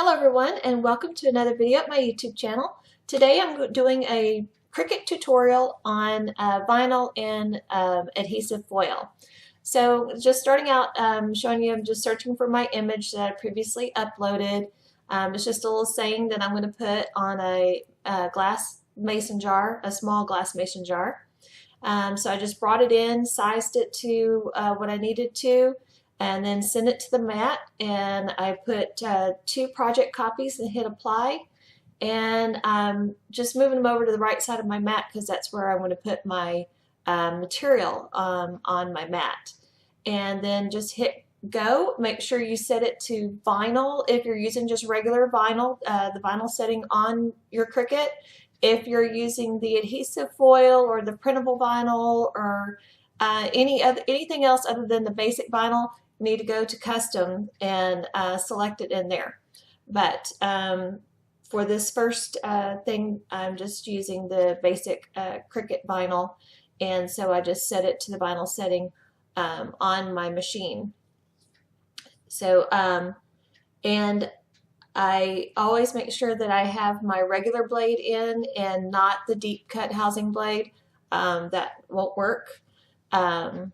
Hello everyone, and welcome to another video at my YouTube channel. Today I'm doing a Cricut tutorial on vinyl and adhesive foil. So just starting out, showing you, I'm just searching for my image that I previously uploaded. It's just a little saying that I'm going to put on a glass mason jar, a small glass mason jar. So I just brought it in, sized it to what I needed to, and then send it to the mat. And I put 2 project copies and hit apply. And I'm just moving them over to the right side of my mat because that's where I'm going to put my material on my mat. And then just hit go. Make sure you set it to vinyl if you're using just regular vinyl, the vinyl setting on your Cricut. If you're using the adhesive foil or the printable vinyl or anything else other than the basic vinyl, you need to go to custom and select it in there. But for this first thing, I'm just using the basic Cricut vinyl, and so I just set it to the vinyl setting on my machine. So and I always make sure that I have my regular blade in and not the deep cut housing blade. That won't work. And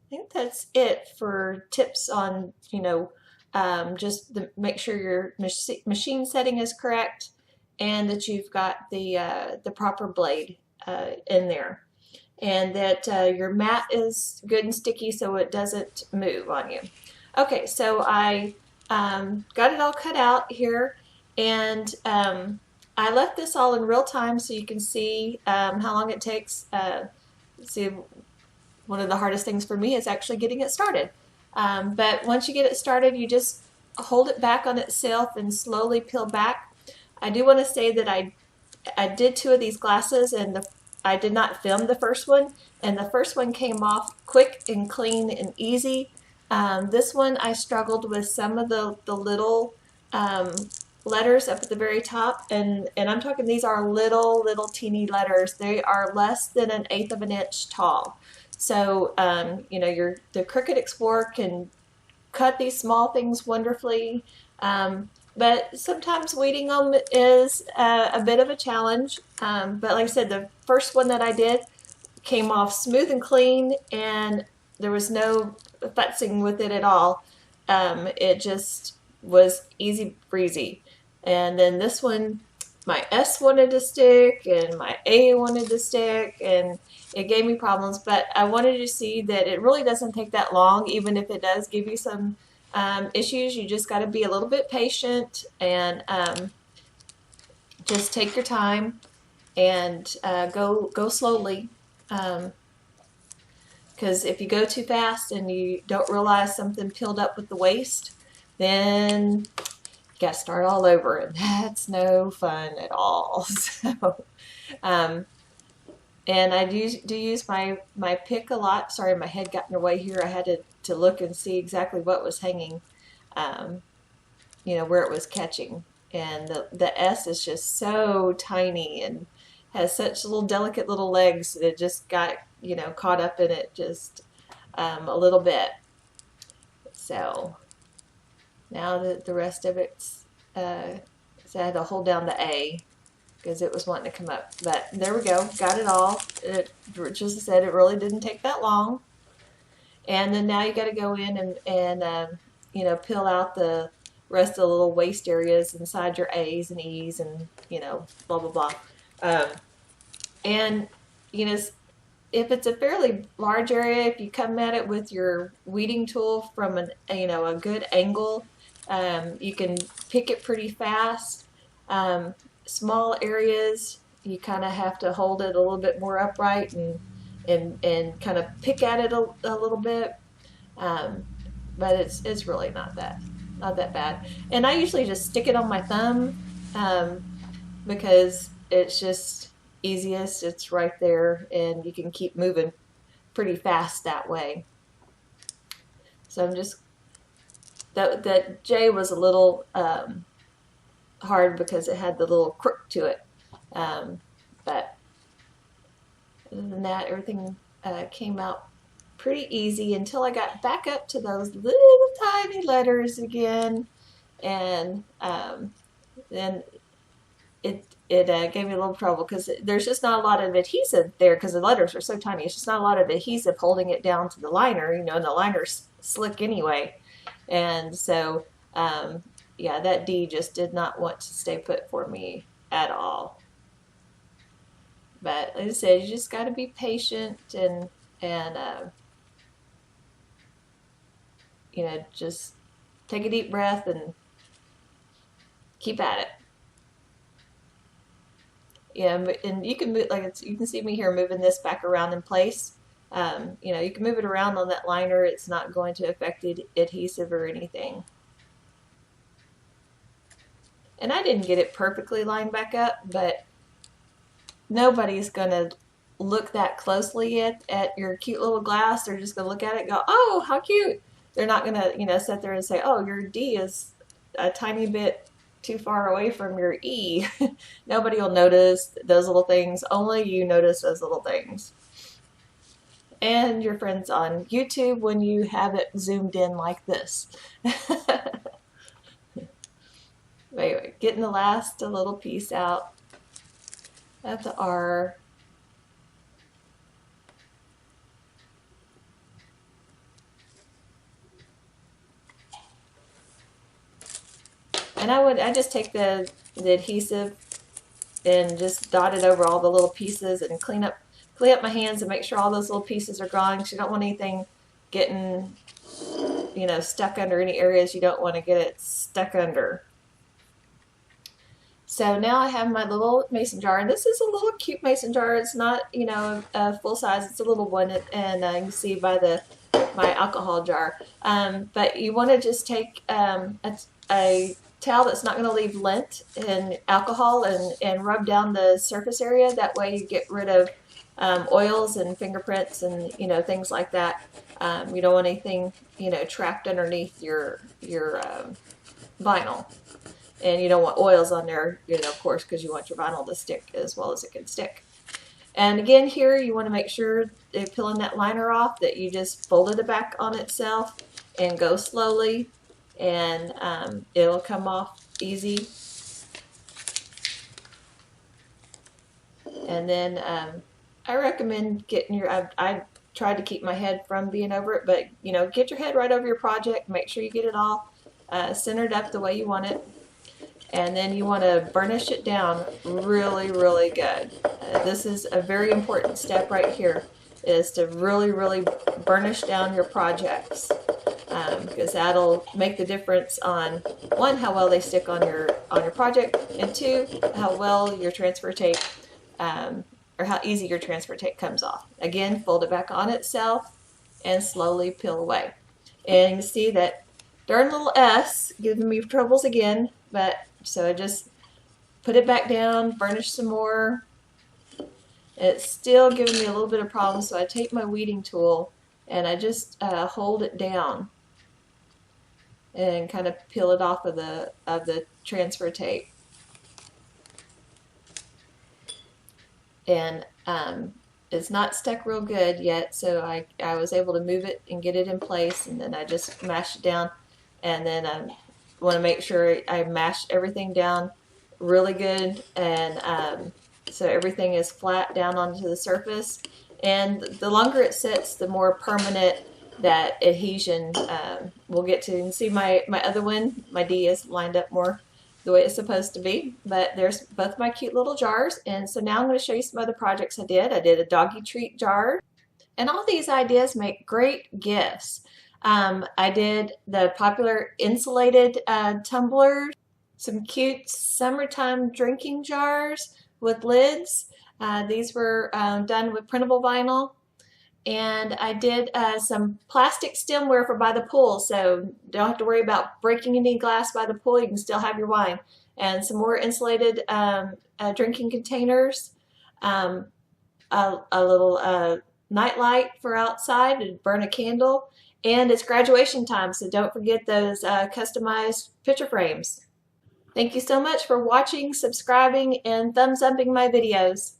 I think that's it for tips on, just make sure your machine setting is correct and that you've got the proper blade in there. And that your mat is good and sticky so it doesn't move on you. Okay, so I got it all cut out here, and I left this all in real time so you can see how long it takes. See, one of the hardest things for me is actually getting it started. But once you get it started, you just hold it back on itself and slowly peel back. I do want to say that I did 2 of these glasses, and I did not film the first one, and the first one came off quick and clean and easy. This one I struggled with some of the little letters up at the very top, and I'm talking these are little teeny letters. They are less than 1/8 of an inch tall. So the Cricut Explorer can cut these small things wonderfully, but sometimes weeding them is a bit of a challenge. But like I said, the first one that I did came off smooth and clean, and there was no futzing with it at all. It just was easy breezy. And then this one, my S wanted to stick and my A wanted to stick, and it gave me problems. But I wanted to see that it really doesn't take that long, even if it does give you some issues. You just got to be a little bit patient and just take your time and go slowly. Because if you go too fast and you don't realize something peeled up with the waste, then you got to start all over, and that's no fun at all. So, and I do use my pick a lot. Sorry, my head got in the way here. I had to look and see exactly what was hanging, where it was catching. And the S is just so tiny and has such little delicate little legs that it just got caught up in it just a little bit. So now the rest of it's so I had to hold down the A because it was wanting to come up. But there we go, got it all. Just as I said, it really didn't take that long. And then now you got to go in and peel out the rest of the little waste areas inside your A's and E's and blah blah blah. And if it's a fairly large area, if you come at it with your weeding tool from a good angle, you can pick it pretty fast. Small areas, you kind of have to hold it a little bit more upright and kind of pick at it a little bit. But it's really not that bad. And I usually just stick it on my thumb because it's just easiest. It's right there, and you can keep moving pretty fast that way. So I'm just that J was a little hard because it had the little crook to it, but other than that, everything came out pretty easy until I got back up to those little tiny letters again, and then it gave me a little trouble because there's just not a lot of adhesive there because the letters are so tiny. It's just not a lot of adhesive holding it down to the liner, you know, and the liner's slick anyway. And so, yeah, that D just did not want to stay put for me at all. But like I said, you just got to be patient and you know, just take a deep breath and keep at it. Yeah, and you can move, like you can see me here moving this back around in place. You know, you can move it around on that liner. It's not going to affect adhesive or anything. And I didn't get it perfectly lined back up, but nobody's going to look that closely at your cute little glass. They're just going to look at it and go, oh, how cute. They're not going to, you know, sit there and say, oh, your D is a tiny bit too far away from your E. Nobody will notice those little things. Only you notice those little things. And your friends on YouTube when you have it zoomed in like this. Anyway, getting the last little piece out of the R. And I just take the adhesive and just dot it over all the little pieces and clean up my hands and make sure all those little pieces are gone, because you don't want anything getting, you know, stuck under any areas you don't want to get it stuck under. So now I have my little mason jar, and this is a little cute mason jar. It's not, you know, a full size. It's a little one, and you can see by my alcohol jar. But you want to just take a towel that's not going to leave lint and alcohol and rub down the surface area. That way you get rid of oils and fingerprints and, you know, things like that. You don't want anything, you know, trapped underneath your vinyl. And you don't want oils on there, you know, of course, because you want your vinyl to stick as well as it can stick. And again, here you want to make sure, peeling that liner off, that you just folded it back on itself and go slowly, and it'll come off easy. And then I recommend getting I tried to keep my head from being over it, but, you know, get your head right over your project. Make sure you get it all centered up the way you want it. And then you want to burnish it down really, really good. This is a very important step right here, is to really, really burnish down your projects, because that'll make the difference on, one, how well they stick on your project, and two, how well your transfer tape, or how easy your transfer tape comes off. Again, fold it back on itself and slowly peel away. And you can see that darn little S giving me troubles again, but so I just put it back down, burnish some more. It's still giving me a little bit of problem, so I take my weeding tool and I just hold it down and kind of peel it off of the transfer tape. And it's not stuck real good yet, so I was able to move it and get it in place, and then I just mashed it down, and then want to make sure I mash everything down really good, and so everything is flat down onto the surface. And the longer it sits, the more permanent that adhesion will get to. You can see my other one, my D is lined up more the way it's supposed to be. But there's both my cute little jars. And so now I'm going to show you some other projects I did. I did a doggy treat jar. And all these ideas make great gifts. I did the popular insulated tumbler, some cute summertime drinking jars with lids. These were done with printable vinyl. And I did some plastic stemware for by the pool, so don't have to worry about breaking any glass by the pool. You can still have your wine. And some more insulated drinking containers, a little night light for outside to burn a candle. And it's graduation time, so don't forget those customized picture frames. Thank you so much for watching, subscribing, and thumbs upping my videos.